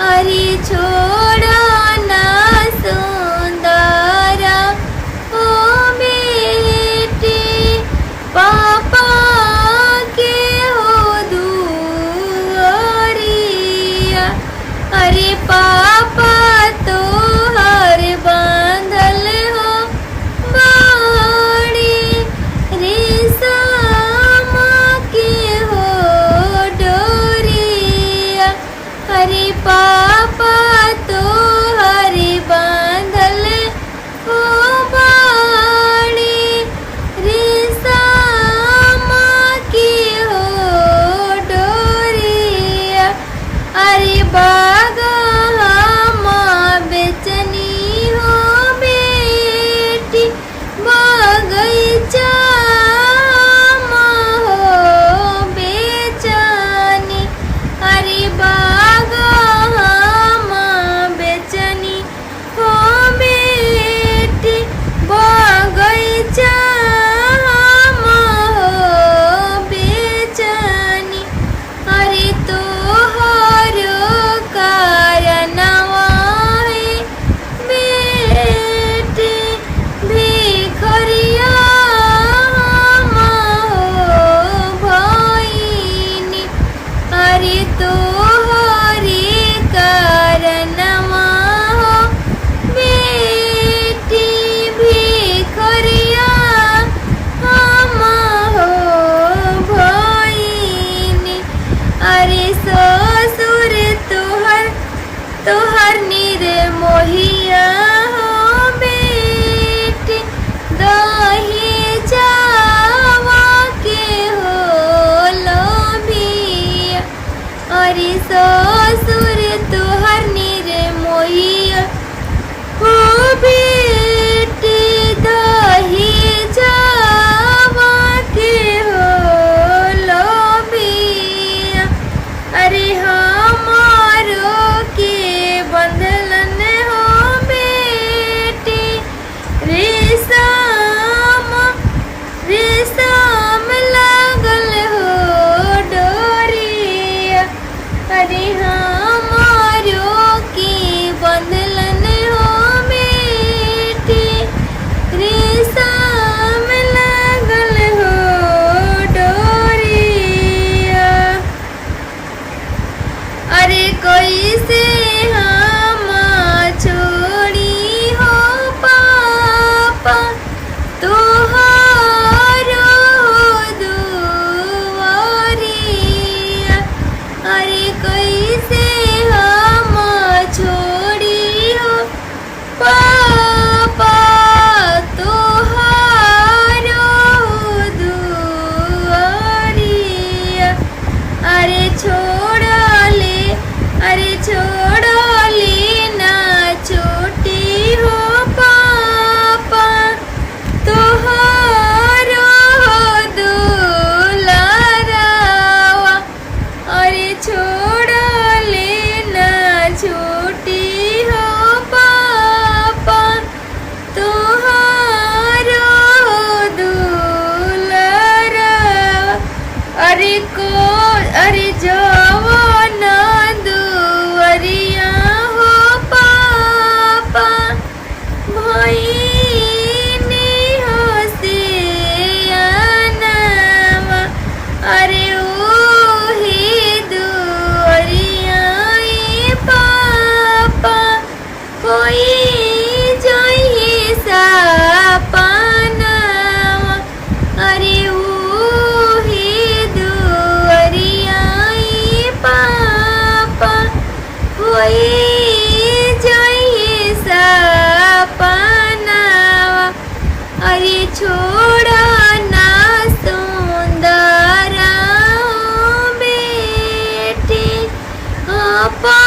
अरे छोड़ा ना सुंदरा ओ बेटी, पापा के हो दुआरिया। अरे पापा तो हर बांधल हो बाड़ी, रेशम के हो डोरिया। अरे पापा तो हर बांधल हो बाड़ी, रेशम के हो डोरिया। अरे बागा हम बेचनी हो बेटी, बगैचा हम हो बेचनी। अरे बागा हम बेचनी हो बेटी, बगैचा हम हो बेचनी। अरे तोहरो कारणवा है बेटी, भिखरिया हम हो भइनी। अरे तोहरे कारणवा हो बेटी, भिखरिया हम हो भइनी। अरे ससुर तोहर निर्मोहिया हो बेटी, दहेजवा के हो लोभिया। अरे ससुर तोहर निर्मोहिया हो बेटी, दहेजवा के हो लोभिया। अरे हमारो के बंधलन हो बेटी, रेशम लागल हो डोरिया। अरे हमारो के बंधलन हो बेटी, रेशम लागल हो डोरिया। अरे कैसे हम छोड़ी हो पापा तोहारो दुआरिया। अरे कैसे हम छोड़ी हो पापा तोहारो दुआरिया। अरे छोड़ले ना छोटी हो पापा तोहारो दुलारावा। अरे छोड़ले ना छोटी हो पापा तोहारो दुलारावा। अरे जवान दुआरिया हो पापा, भइनी हो सियानावा। अरे ओही दुआरिया पापा, कोई जाइए सापनावा। अरे ओही दुआरिया पापा, कोई जाइए सापनावा। अरे छोड़ा ना सुंदरा बेटी, आपा